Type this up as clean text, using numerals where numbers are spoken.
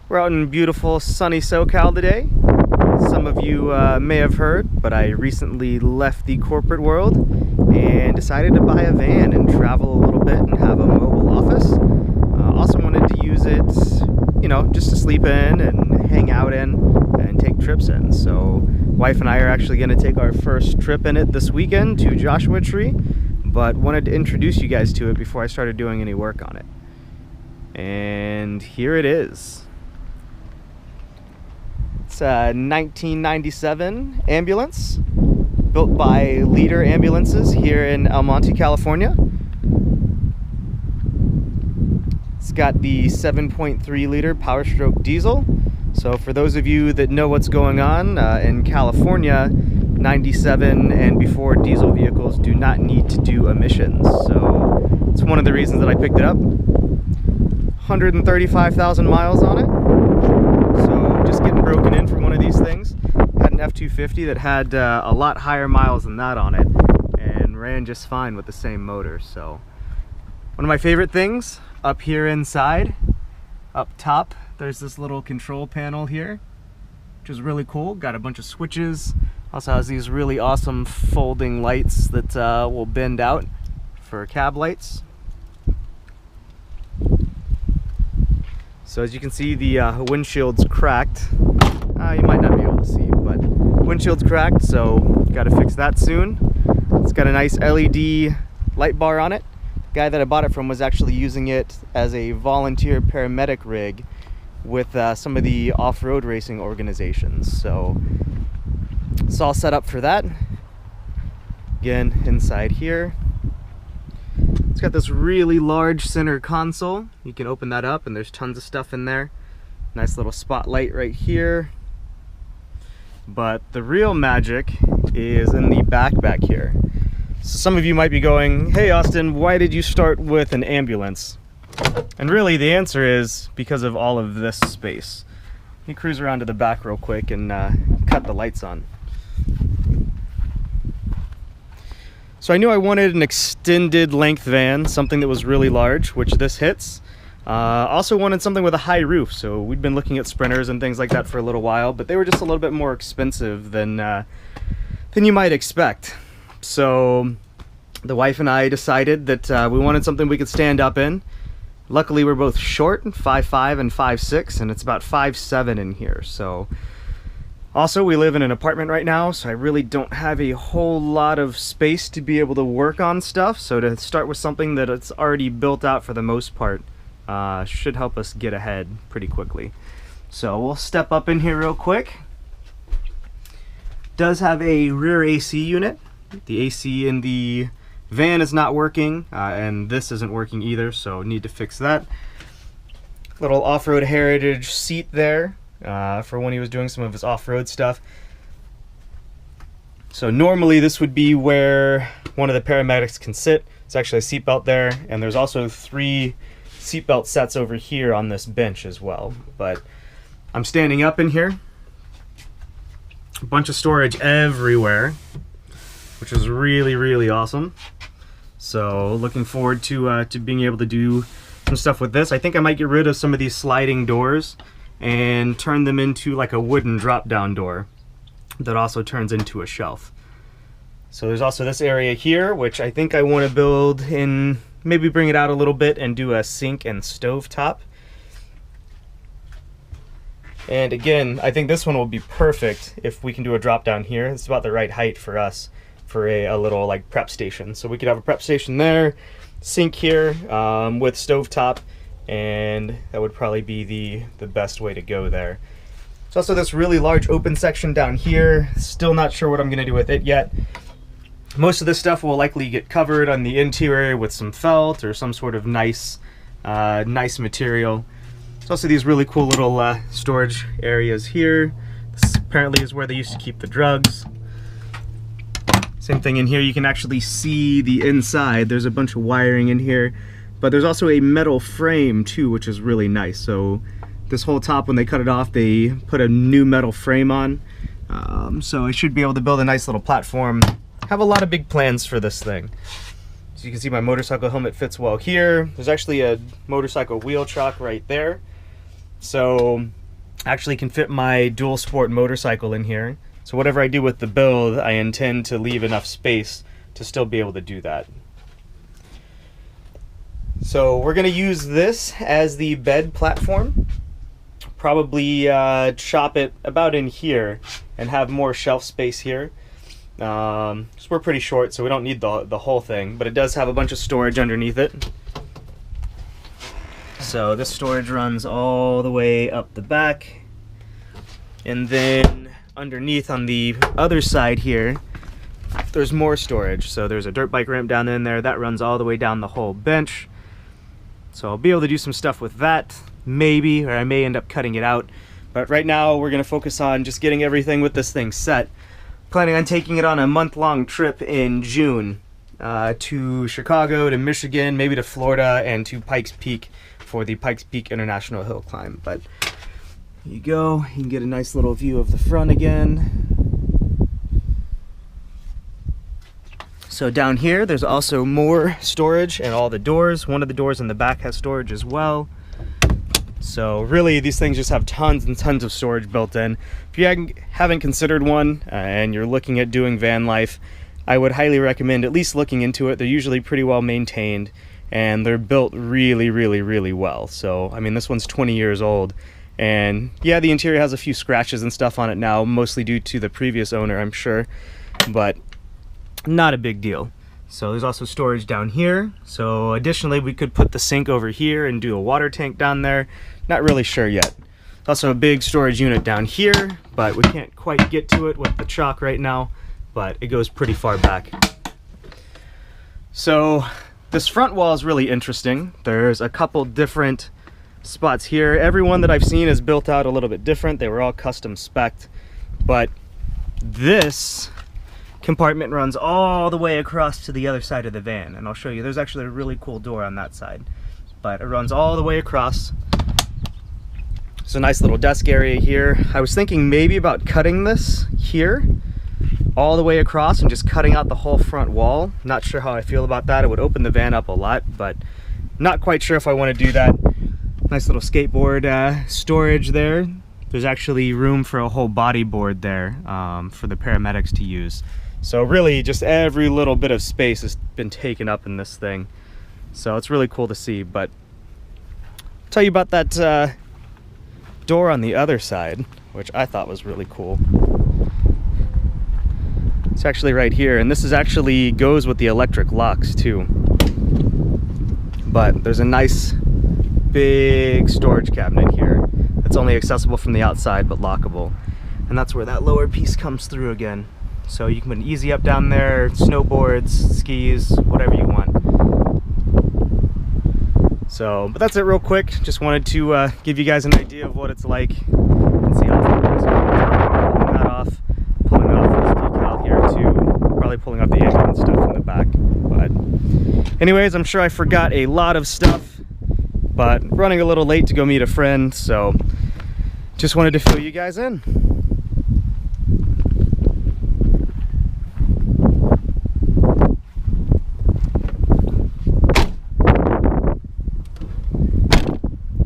We're out in beautiful sunny SoCal today. Some of you may have heard, but I recently left the corporate world and decided to buy a van and travel a little bit and have a mobile office. Also wanted to use it, you know, just to sleep in and hang out in and take trips in. So wife and I are actually going to take our first trip in it this weekend to Joshua Tree, but wanted to introduce you guys to it before I started doing any work on it. And here it is. It's a 1997 ambulance built by Leader Ambulances here in El Monte, California. It's got the 7.3 liter Powerstoke Diesel. So for those of you that know what's going on, in California, 97 and before diesel vehicles do not need to do emissions. So it's one of the reasons that I picked it up. 135,000 miles on it. So just getting broken in for one of these things. Had an F-250 that had a lot higher miles than that on it and ran just fine with the same motor. So one of my favorite things up here inside, up top, there's this little control panel here, which is really cool. Got a bunch of switches. Also has these really awesome folding lights that will bend out for cab lights. So as you can see, the windshield's cracked. You might not be able to see, but windshield's cracked, so got to fix that soon. It's got a nice LED light bar on it. The guy that I bought it from was actually using it as a volunteer paramedic rig with some of the off-road racing organizations. So it's all set up for that. Again, inside here, it's got this really large center console. You can open that up and there's tons of stuff in there. Nice little spotlight right here. But the real magic is in the back here. So some of you might be going, hey Austin, why did you start with an ambulance? And really the answer is because of all of this space. Let me cruise around to the back real quick and cut the lights on. So I knew I wanted an extended length van, something that was really large, which this hits. Also wanted something with a high roof, so we'd been looking at Sprinters and things like that for a little while, but they were just a little bit more expensive than you might expect. So the wife and I decided that we wanted something we could stand up in. Luckily we're both short, 5'5" and 5'6", and it's about 5'7" in here. So also, we live in an apartment right now, so I really don't have a whole lot of space to be able to work on stuff. So to start with something that it's already built out for the most part should help us get ahead pretty quickly. So we'll step up in here real quick. Does have a rear AC unit. The AC in the van is not working, and this isn't working either, so need to fix that. Little off-road heritage seat there. For when he was doing some of his off-road stuff. So normally this would be where one of the paramedics can sit. It's actually a seatbelt there, and there's also 3 seatbelt sets over here on this bench as well. But I'm standing up in here. A bunch of storage everywhere, which is really, really awesome. So looking forward to being able to do some stuff with this. I think I might get rid of some of these sliding doors and turn them into like a wooden drop-down door that also turns into a shelf. So there's also this area here, which I think I want to build in, maybe bring it out a little bit and do a sink and stove top. And again, I think this one will be perfect if we can do a drop-down here. It's about the right height for us for a little like prep station. So we could have a prep station there, sink here with stove top, and that would probably be the best way to go there. There's also this really large open section down here. Still not sure what I'm going to do with it yet. Most of this stuff will likely get covered on the interior with some felt or some sort of nice material. There's also these really cool little storage areas here. This apparently is where they used to keep the drugs. Same thing in here. You can actually see the inside. There's a bunch of wiring in here. But there's also a metal frame too, which is really nice. So this whole top, when they cut it off, they put a new metal frame on. So I should be able to build a nice little platform. Have a lot of big plans for this thing. So you can see my motorcycle helmet fits well here. There's actually a motorcycle wheel chock right there. So actually can fit my dual sport motorcycle in here. So whatever I do with the build, I intend to leave enough space to still be able to do that. So we're going to use this as the bed platform. Probably chop it about in here and have more shelf space here. So we're pretty short, so we don't need the whole thing, but it does have a bunch of storage underneath it. So this storage runs all the way up the back, and then underneath on the other side here there's more storage. So there's a dirt bike ramp down in there that runs all the way down the whole bench, so I'll be able to do some stuff with that maybe, or I may end up cutting it out, but right now we're going to focus on just getting everything with this thing set. Planning on taking it on a month-long trip in June to Chicago, to Michigan, maybe to Florida, and to Pikes Peak for the Pikes Peak International Hill Climb. But here you go, you can get a nice little view of the front again. So down here there's also more storage and all the doors. One of the doors in the back has storage as well. So really these things just have tons and tons of storage built in. If you haven't considered one and you're looking at doing van life, I would highly recommend at least looking into it. They're usually pretty well maintained, and they're built really, really, really well. So, I mean, this one's 20 years old, and yeah, the interior has a few scratches and stuff on it now, mostly due to the previous owner, I'm sure, but not a big deal. So there's also storage down here. So additionally, we could put the sink over here and do a water tank down there. Not really sure yet. Also a big storage unit down here, but we can't quite get to it with the chalk right now, but it goes pretty far back. So this front wall is really interesting. There's a couple different spots here. Every one that I've seen is built out a little bit different. They were all custom spec'd, but this compartment runs all the way across to the other side of the van, and I'll show you. There's actually a really cool door on that side, but it runs all the way across. There's a nice little desk area here. I was thinking maybe about cutting this here all the way across and just cutting out the whole front wall. Not sure how I feel about that. It would open the van up a lot, but not quite sure if I want to do that. Nice little skateboard storage there. There's actually room for a whole bodyboard there for the paramedics to use. So really just every little bit of space has been taken up in this thing. So it's really cool to see, but I'll tell you about that door on the other side, which I thought was really cool. It's actually right here, and this is actually goes with the electric locks too. But there's a nice big storage cabinet here that's only accessible from the outside but lockable, and that's where that lower piece comes through again. So you can put an easy up down there, snowboards, skis, whatever you want. So, but that's it real quick. Just wanted to give you guys an idea of what it's like. And see how far it is. Pulling that off, pulling off this decal here too, probably pulling off the engine and stuff in the back. But anyways, I'm sure I forgot a lot of stuff, but running a little late to go meet a friend, so just wanted to fill you guys in.